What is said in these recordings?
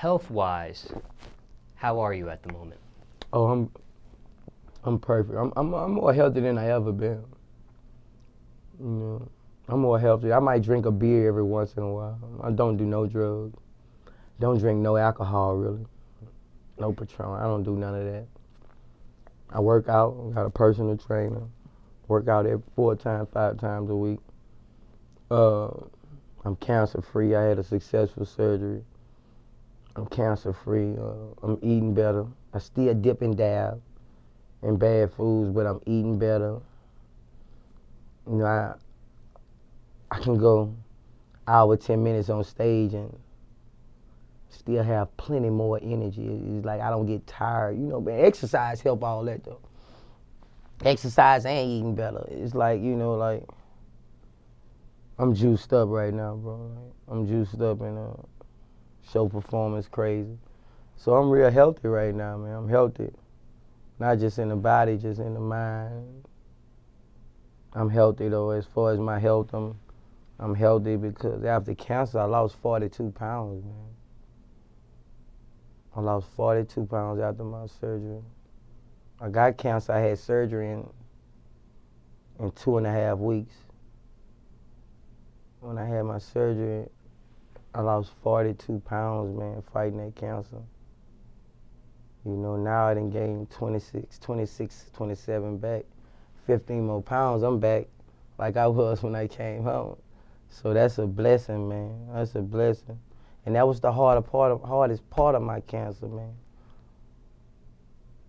health-wise, how are you at the moment? Oh, I'm perfect. I'm more healthy than I ever been. You know, I'm more healthy. I might drink a beer every once in a while. I don't do no drugs. Don't drink no alcohol, really. No Patron. I don't do none of that. I work out. I got a personal trainer. Work out 4 times, 5 times a week. I'm cancer free. I had a successful surgery. I'm cancer free. I'm eating better. I still dip and dab in bad foods, but I'm eating better. You know, I can go hour, 10 minutes on stage and still have plenty more energy. It's like I don't get tired. You know, but exercise help all that though. Exercise and eating better. It's like, you know, like I'm juiced up right now, bro. Like, I'm juiced up and show performance crazy. So I'm real healthy right now, man. I'm healthy. Not just in the body, just in the mind. I'm healthy though. As far as my health, I'm healthy because after cancer, I lost 42 pounds, man. I lost 42 pounds after my surgery. I got cancer. I had surgery in 2.5 weeks. When I had my surgery, I lost 42 pounds, man, fighting that cancer. You know, now I done gained 26, 27 back. 15 more pounds, I'm back like I was when I came home. So that's a blessing, man. That's a blessing. And that was the hardest part of my cancer, man.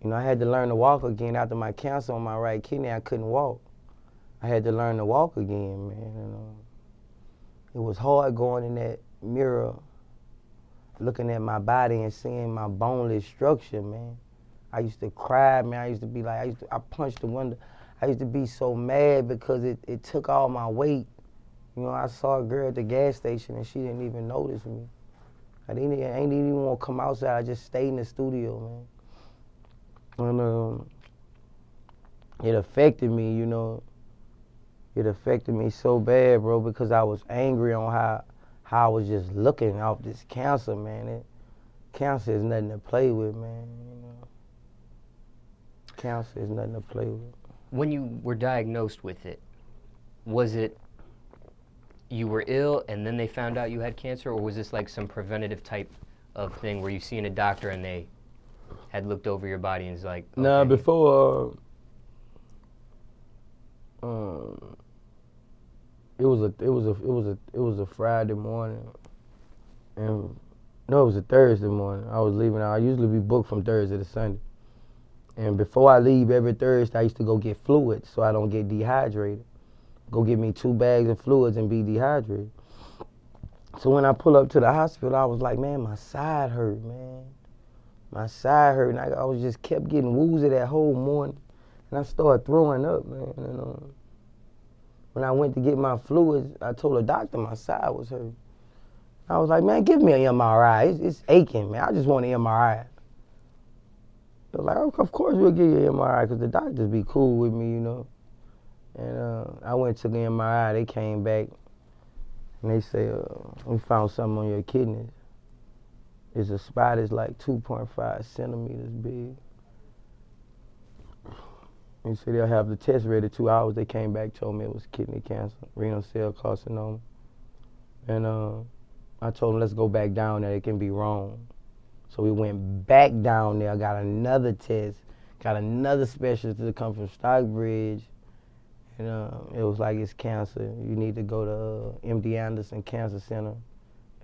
You know, I had to learn to walk again after my cancer on my right kidney. I couldn't walk. I had to learn to walk again, man. And, it was hard going in that mirror, looking at my body and seeing my boneless structure, man. I used to cry, man. I used to be like, I punched the window. I used to be so mad because it took all my weight. You know, I saw a girl at the gas station and she didn't even notice me. I ain't even want to come outside. I just stayed in the studio, man. And it affected me, you know. It affected me so bad, bro, because I was angry on how I was just looking off this cancer, man. Cancer is nothing to play with, man. You know, cancer is nothing to play with. When you were diagnosed with it, was it you were ill and then they found out you had cancer, or was this like some preventative type of thing where you seen a doctor and they had looked over your body and was like, okay. Nah, before it was a Friday morning, and no, it was a Thursday morning. I was leaving. I usually be booked from Thursday to Sunday, and before I leave every Thursday, I used to go get fluids so I don't get dehydrated. Go get me 2 bags of fluids and be dehydrated. So when I pull up to the hospital, I was like, man, my side hurt, man. My side hurt, and I was just kept getting woozy that whole morning, and I started throwing up, man. And, when I went to get my fluids, I told the doctor my side was hurt. I was like, man, give me an MRI. It's aching, man. I just want an MRI. They were like, of course we'll give you an MRI, because the doctors be cool with me, you know. And I went to the MRI. They came back, and they said, we found something on your kidneys. It's a spot that's like 2.5 centimeters big. They said they'll have the test ready 2 hours. They came back, told me it was kidney cancer, renal cell carcinoma. And I told them, let's go back down there. It can be wrong. So we went back down there, got another test, got another specialist to come from Stockbridge. And it was like, it's cancer. You need to go to MD Anderson Cancer Center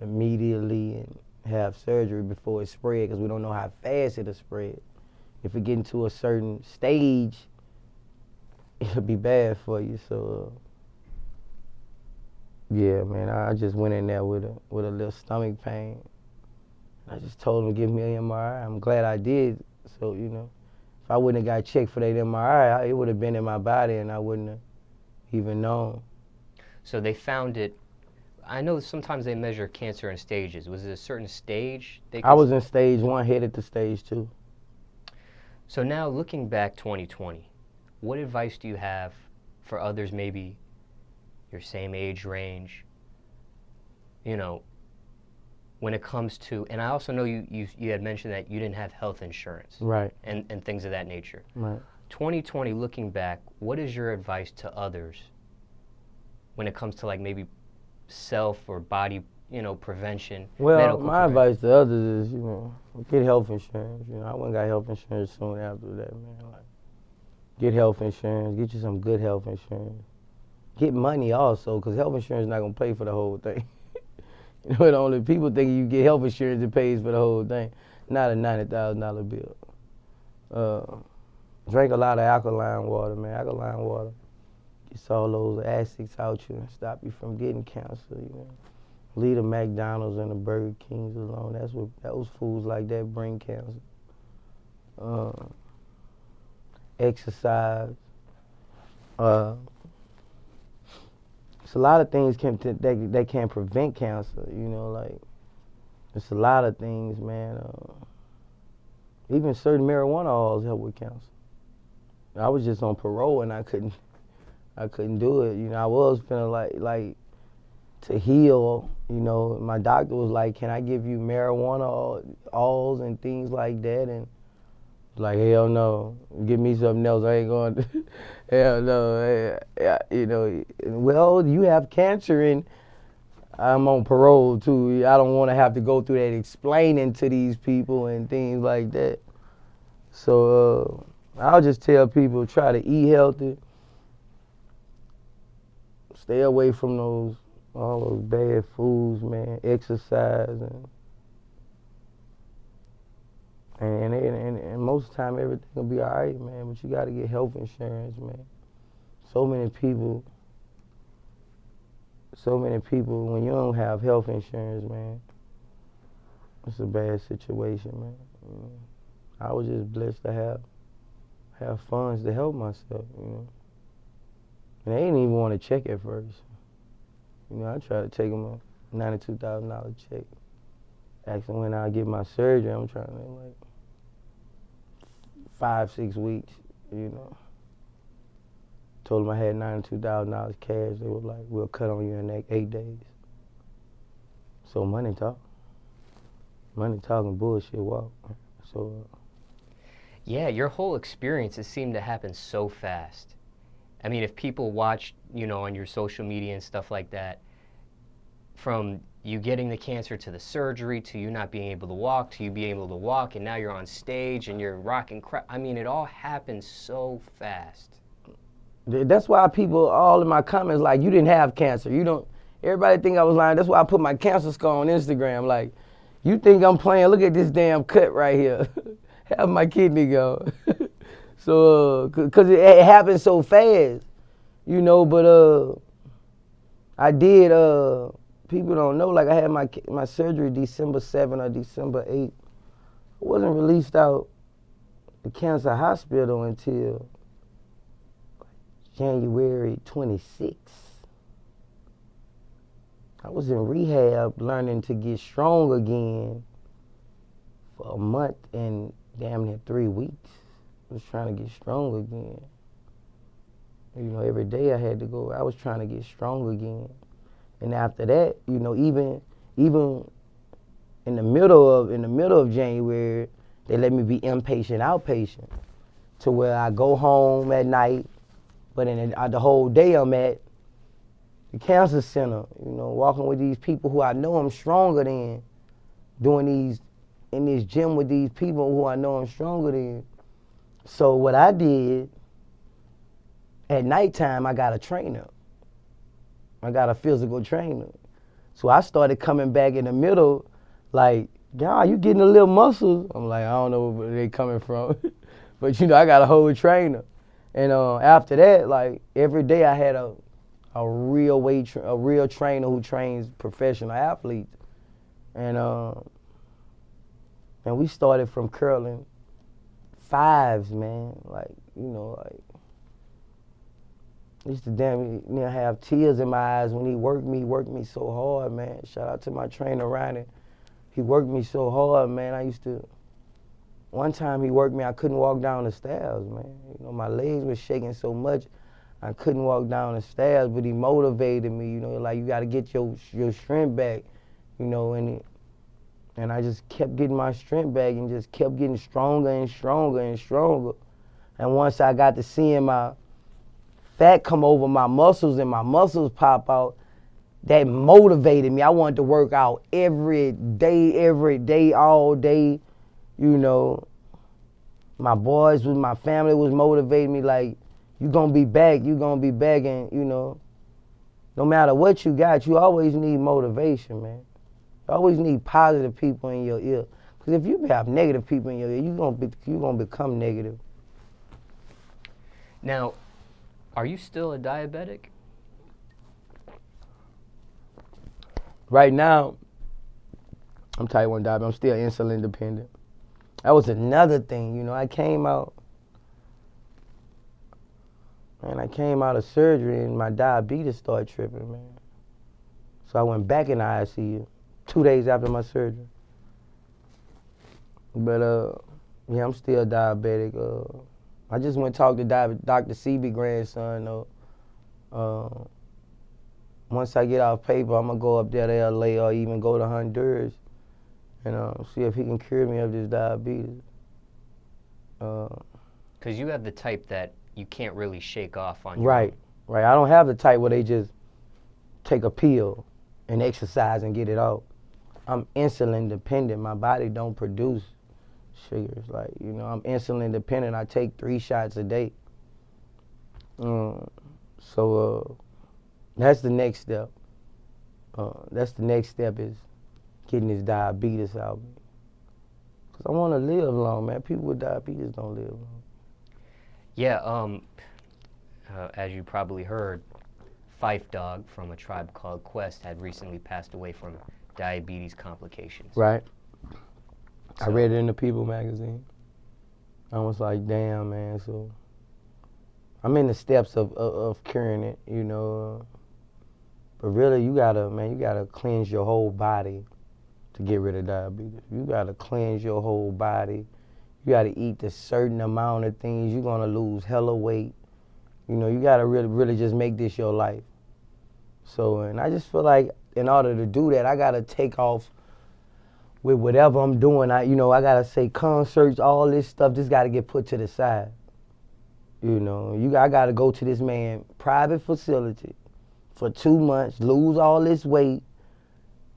immediately and have surgery before it spread, because we don't know how fast it'll spread. If it get to a certain stage, it'll be bad for you. So yeah, man, I just went in there with a little stomach pain. I just told them to give me an MRI. I'm glad I did. So, you know, if I wouldn't have got checked for that MRI, it would have been in my body and I wouldn't have even known. So they found it. I know sometimes they measure cancer in stages. Was it a certain stage? I was in stage 1, headed to stage 2. So now looking back 2020, what advice do you have for others, maybe your same age range, you know, when it comes to, and I also know you had mentioned that you didn't have health insurance. Right. And things of that nature. Right. 2020, looking back, what is your advice to others when it comes to like maybe self or body, prevention? Well, my advice to others is, get health insurance. I went and got health insurance soon after that, man. Like, get health insurance. Get you some good health insurance. Get money also, because health insurance is not going to pay for the whole thing. The only people think you get health insurance, it pays for the whole thing. Not a $90,000 bill. Drink a lot of alkaline water, man. Alkaline water gets all those acids out you and stop you from getting cancer, Leave the McDonald's and the Burger Kings alone. Those foods like that bring cancer. Exercise. It's a lot of things that can prevent cancer, like it's a lot of things, man. Even certain marijuana oils help with cancer. I was just on parole and I couldn't do it. I was feeling like to heal. My doctor was like, "Can I give you marijuana oils and things like that?" And like, hell no, give me something else. I ain't going. Hell no, Well, you have cancer and I'm on parole too. I don't want to have to go through that explaining to these people and things like that. So I'll just tell people, try to eat healthy. Stay away from all those bad foods, man. Exercise and most of the time everything will be all right, man. But you got to get health insurance, man. So many people, when you don't have health insurance, man, it's a bad situation, man. I was just blessed to have funds to help myself, And they didn't even want to check at first. I tried to take them a $92,000 check. Asked them when I get my surgery. I'm trying to like 5-6 weeks, Told them I had $92,000 cash. They were like, "We'll cut on you in 8 days." So money talk. Money talking, bullshit walk. So. Yeah, your whole experiences seem to happen so fast. I mean, if people watch, on your social media and stuff like that, from you getting the cancer to the surgery to you not being able to walk to you being able to walk, and now you're on stage and you're rocking crap. I mean, it all happens so fast. That's why people all in my comments like, you didn't have cancer. Everybody think I was lying. That's why I put my cancer scar on Instagram. Like, you think I'm playing? Look at this damn cut right here. Have my kidney go. So, cause it happened so fast, but I did, people don't know, like I had my surgery December 7 or December 8. I wasn't released out the cancer hospital until January 26th. I was in rehab learning to get strong again for a month and damn near 3 weeks. I was trying to get strong again. Every day I had to go, I was trying to get strong again. And after that, even in the middle of January, they let me be inpatient, outpatient, to where I go home at night, but in the whole day I'm at the cancer center, walking with these people who I know I'm stronger than, in this gym with these people who I know I'm stronger than. So what I did, at nighttime, I got a trainer. I got a physical trainer. So I started coming back in the middle, like, "God, you getting a little muscles?" I'm like, I don't know where they coming from. But I got a whole trainer. And after that, like, every day I had a real trainer who trains professional athletes. And we started from curling fives, man. Like, I used to damn near have tears in my eyes when he worked me so hard, man. Shout out to my trainer, Ryan. He worked me so hard, man. One time he worked me, I couldn't walk down the stairs, man. My legs were shaking so much, I couldn't walk down the stairs, but he motivated me, like, you gotta get your strength back, and And I just kept getting my strength back and just kept getting stronger and stronger and stronger. And once I got to seeing my fat come over my muscles and my muscles pop out, that motivated me. I wanted to work out every day, all day. You know, my boys, my family was motivating me like, you gonna be back, and you know, no matter what you got, you always need motivation, man. You always need positive people in your ear. Because if you have negative people in your ear, you gonna become negative. Now, are you still a diabetic? Right now, I'm type 1 diabetic. I'm still insulin dependent. That was another thing, you know. I came out of surgery and my diabetes started tripping, man. So I went back in the ICU 2 days after my surgery. But yeah, I'm still diabetic. I just went and talked to Dr. CB grandson though. Once I get off paper, I'm gonna go up there to LA or even go to Honduras and see if he can cure me of this diabetes. Because you have the type that you can't really shake off on your Right, own. right. I don't have the type where they just take a pill and exercise and get it out. I'm insulin dependent. My body don't produce sugars. Like, you know, I'm insulin dependent. I take 3 shots a day. So that's the next step. That's the next step is getting this diabetes out of me. Because I want to live long, man. People with diabetes don't live long. Yeah, as you probably heard, Phife Dawg from a tribe called Quest had recently passed away from diabetes complications. Right. So, I read it in the People magazine. I was like, damn, man. So I'm in the steps of curing it, you know. But really, you gotta cleanse your whole body to get rid of diabetes. You gotta cleanse your whole body. You gotta eat a certain amount of things. You're gonna lose hella weight. You know, you gotta really just make this your life. So, and I just feel like in order to do that, I gotta take off with whatever I'm doing. I gotta say concerts, all this stuff, just gotta get put to the side. You know, I gotta go to this man private facility for 2 months, lose all this weight,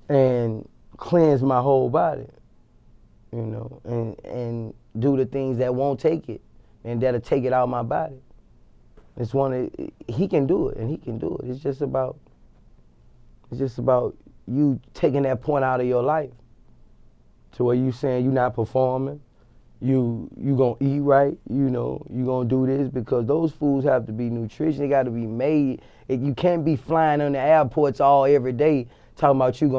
and cleanse my whole body. You know, and do the things that won't take it, and that'll take it out of my body. He can do it, and he can do it. It's just about you taking that point out of your life to where you saying you're not performing, you gonna eat right, you know, you gonna do this, because those foods have to be nutritious. They got to be made. You can't be flying on the airports every day talking about you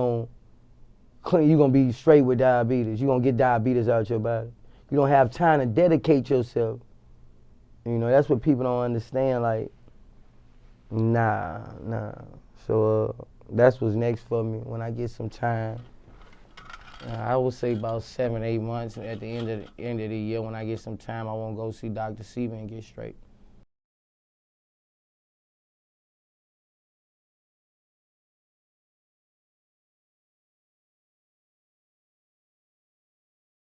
gonna be straight with diabetes. You gonna get diabetes out your body. You don't have time to dedicate yourself. You know, that's what people don't understand. Like, nah. So that's what's next for me when I get some time. I would say about 7, 8 months. At the end of the year, when I get some time, I want to go see Dr. Seaman and get straight.